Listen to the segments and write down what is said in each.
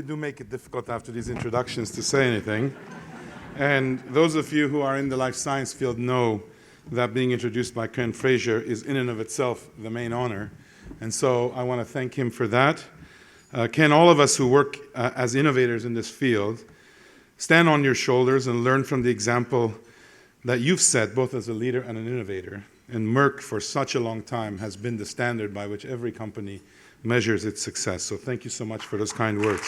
really do make it difficult after these introductions to say anything. And those of you who are in the life science field know that being introduced by Ken Frazier is in and of itself the main honor. And so I want to thank him for that. Ken, all of us who work as innovators in this field, stand on your shoulders and learn from the example that you've set, both as a leader and an innovator. And Merck, for such a long time, has been the standard by which every company measures its success. So thank you so much for those kind words.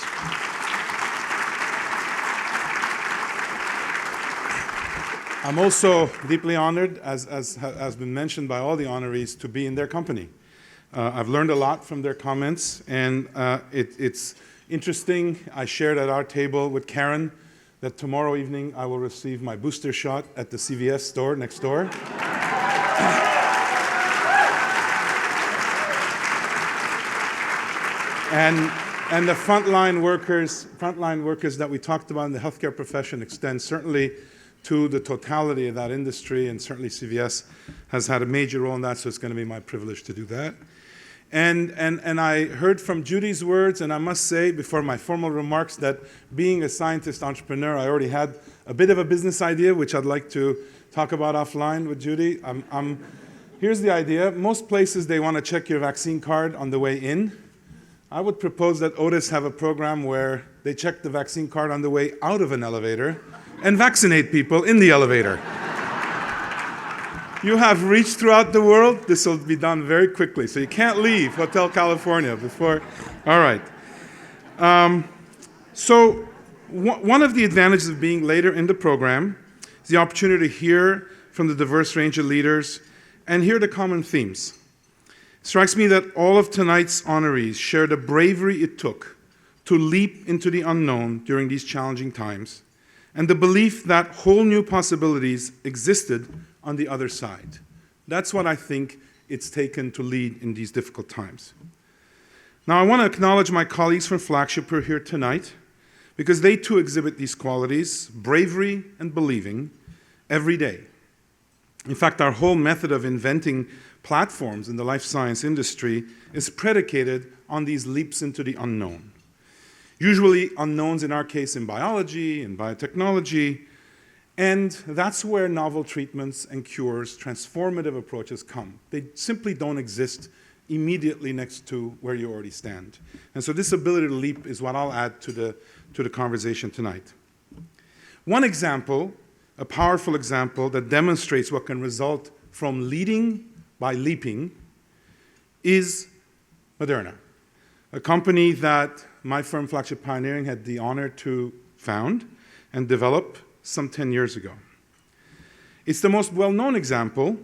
I'm also deeply honored, as has been mentioned by all the honorees, to be in their company. I've learned a lot from their comments, and it's interesting. I shared at our table with Karen that tomorrow evening I will receive my booster shot at the CVS store next door. And the frontline workers that we talked about in the healthcare profession extend certainly to the totality of that industry, and certainly CVS has had a major role in that, so it's going to be my privilege to do that. And I heard from Judy's words, and I must say before my formal remarks that being a scientist entrepreneur, I already had a bit of a business idea, which I'd like to talk about offline with Judy. Here's the idea. Most places, they want to check your vaccine card on the way in. I would propose that Otis have a program where they check the vaccine card on the way out of an elevator and vaccinate people in the elevator. You have reached throughout the world. This will be done very quickly. So you can't leave Hotel California before. All right. So one of the advantages of being later in the program is the opportunity to hear from the diverse range of leaders and hear the common themes. It strikes me that all of tonight's honorees share the bravery it took to leap into the unknown during these challenging times, and the belief that whole new possibilities existed on the other side. That's what I think it's taken to lead in these difficult times. Now, I want to acknowledge my colleagues from Flagship who are here tonight, because they too exhibit these qualities, bravery and believing, every day. In fact, our whole method of inventing platforms in the life science industry is predicated on these leaps into the unknown. Usually unknowns in our case in biology and biotechnology, and that's where novel treatments and cures, transformative approaches come. They simply don't exist immediately next to where you already stand. And so this ability to leap is what I'll add to the conversation tonight. One example, a powerful example that demonstrates what can result from leading by leaping, is Moderna, a company that my firm, Flagship Pioneering, had the honor to found and develop some 10 years ago. It's the most well-known example,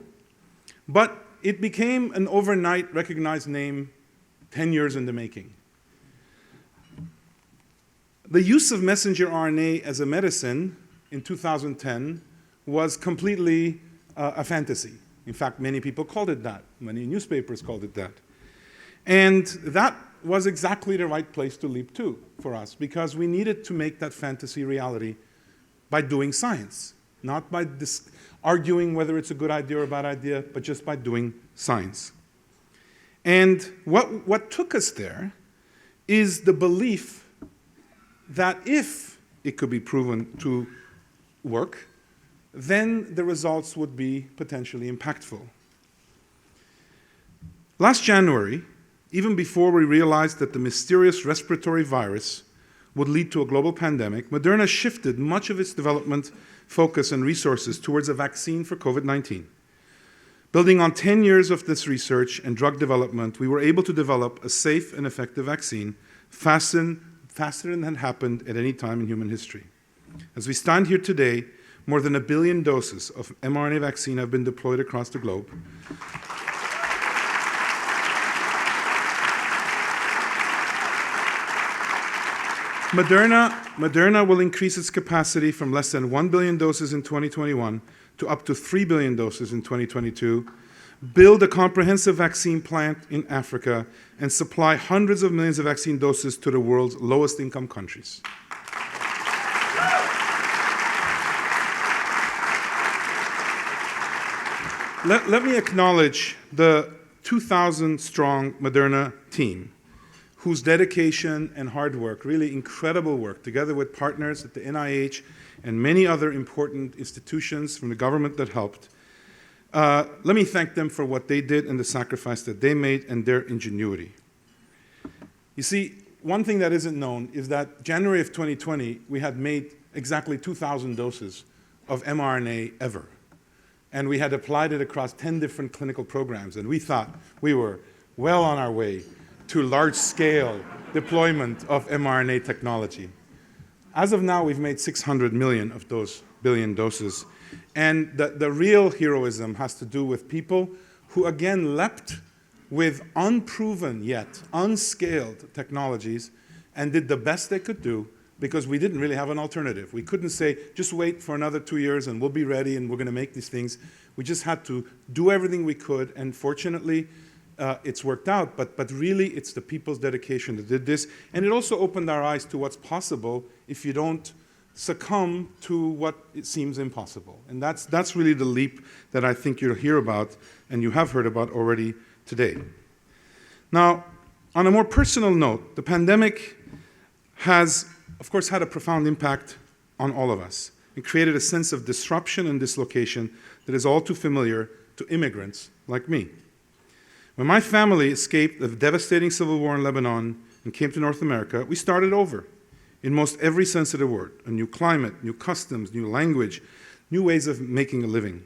but it became an overnight recognized name 10 years in the making. The use of messenger RNA as a medicine in 2010 was completely a fantasy. In fact, many people called it that. Many newspapers called it that. And that was exactly the right place to leap to for us, because we needed to make that fantasy reality by doing science, not by arguing whether it's a good idea or a bad idea, but just by doing science. And what took us there is the belief that if it could be proven to work, then the results would be potentially impactful. Last January, even before we realized that the mysterious respiratory virus would lead to a global pandemic, Moderna shifted much of its development focus and resources towards a vaccine for COVID-19. Building on 10 years of this research and drug development, we were able to develop a safe and effective vaccine faster than had happened at any time in human history. As we stand here today, more than 1 billion doses of mRNA vaccine have been deployed across the globe. Moderna will increase its capacity from less than 1 billion doses in 2021 to up to 3 billion doses in 2022, build a comprehensive vaccine plant in Africa, and supply hundreds of millions of vaccine doses to the world's lowest income countries. Let me acknowledge the 2,000-strong Moderna team whose dedication and hard work, really incredible work, together with partners at the NIH and many other important institutions from the government that helped. Let me thank them for what they did and the sacrifice that they made and their ingenuity. You see, one thing that isn't known is that January of 2020, we had made exactly 2,000 doses of mRNA ever. And we had applied it across 10 different clinical programs, and we thought we were well on our way to large-scale deployment of mRNA technology. As of now, we've made 600 million of those billion doses. And the real heroism has to do with people who, again, leapt with unproven yet unscaled technologies and did the best they could do because we didn't really have an alternative. We couldn't say, just wait for another 2 years and we'll be ready and we're going to make these things. We just had to do everything we could, and fortunately, it's worked out, but really it's the people's dedication that did this. And it also opened our eyes to what's possible if you don't succumb to what it seems impossible. And that's really the leap that I think you'll hear about and you have heard about already today. Now, on a more personal note, the pandemic has, of course, had a profound impact on all of us. It created a sense of disruption and dislocation that is all too familiar to immigrants like me. When my family escaped the devastating civil war in Lebanon and came to North America, we started over in most every sense of the word. A new climate, new customs, new language, new ways of making a living.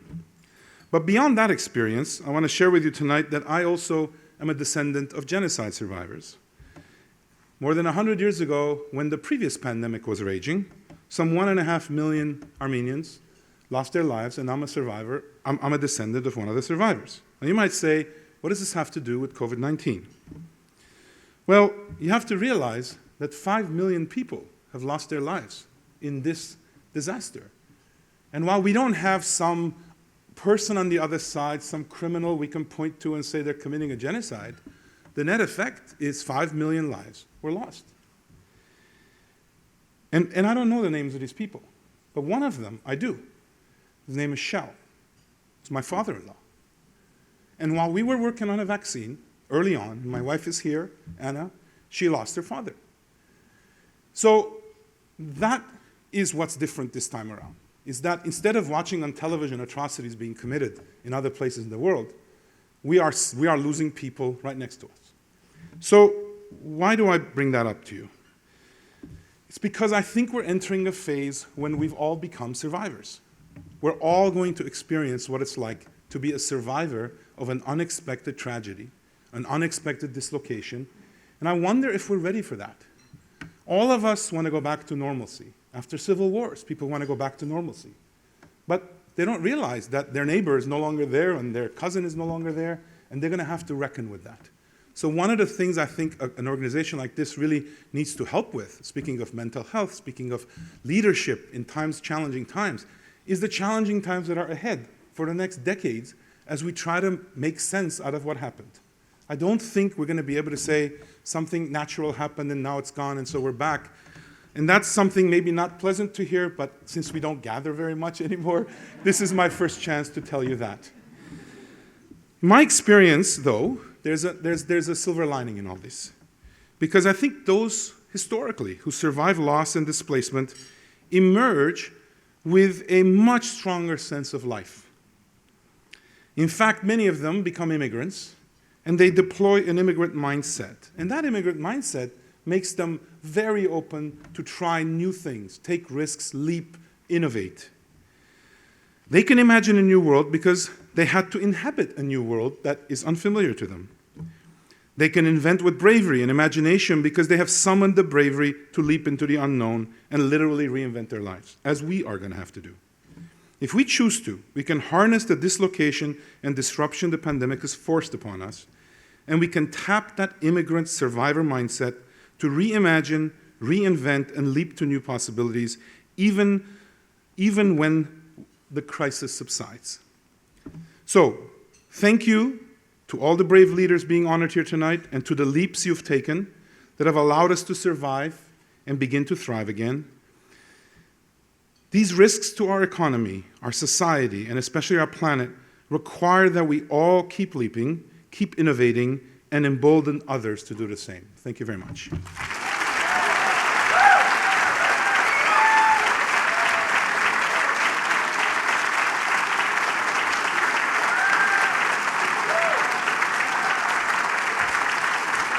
But beyond that experience, I want to share with you tonight that I also am a descendant of genocide survivors. More than 100 years ago, when the previous pandemic was raging, some 1.5 million Armenians lost their lives, and I'm a survivor. I'm a descendant of one of the survivors. And you might say, what does this have to do with COVID-19? Well, you have to realize that 5 million people have lost their lives in this disaster. And while we don't have some person on the other side, some criminal we can point to and say they're committing a genocide, the net effect is 5 million lives were lost. And I don't know the names of these people, but one of them I do. His name is Shell. It's my father-in-law. And while we were working on a vaccine early on, my wife is here, Anna, she lost her father. So that is what's different this time around, is that instead of watching on television atrocities being committed in other places in the world, we are losing people right next to us. So why do I bring that up to you? It's because I think we're entering a phase when we've all become survivors. We're all going to experience what it's like to be a survivor of an unexpected tragedy, an unexpected dislocation, and I wonder if we're ready for that. All of us want to go back to normalcy. After civil wars, people want to go back to normalcy. But they don't realize that their neighbor is no longer there and their cousin is no longer there, and they're going to have to reckon with that. So one of the things I think an organization like this really needs to help with, speaking of mental health, speaking of leadership in times, challenging times, is the challenging times that are ahead for the next decades as we try to make sense out of what happened. I don't think we're going to be able to say something natural happened and now it's gone and so we're back. And that's something maybe not pleasant to hear, but since we don't gather very much anymore, this is my first chance to tell you that. My experience, though, there's a silver lining in all this. Because I think those, historically, who survive loss and displacement emerge with a much stronger sense of life. In fact, many of them become immigrants, and they deploy an immigrant mindset. And that immigrant mindset makes them very open to try new things, take risks, leap, innovate. They can imagine a new world because they had to inhabit a new world that is unfamiliar to them. They can invent with bravery and imagination because they have summoned the bravery to leap into the unknown and literally reinvent their lives, as we are going to have to do. If we choose to, we can harness the dislocation and disruption the pandemic has forced upon us, and we can tap that immigrant survivor mindset to reimagine, reinvent, and leap to new possibilities, even when the crisis subsides. So, thank you to all the brave leaders being honored here tonight, and to the leaps you've taken that have allowed us to survive and begin to thrive again. These risks to our economy, our society, and especially our planet require that we all keep leaping, keep innovating, and embolden others to do the same. Thank you very much.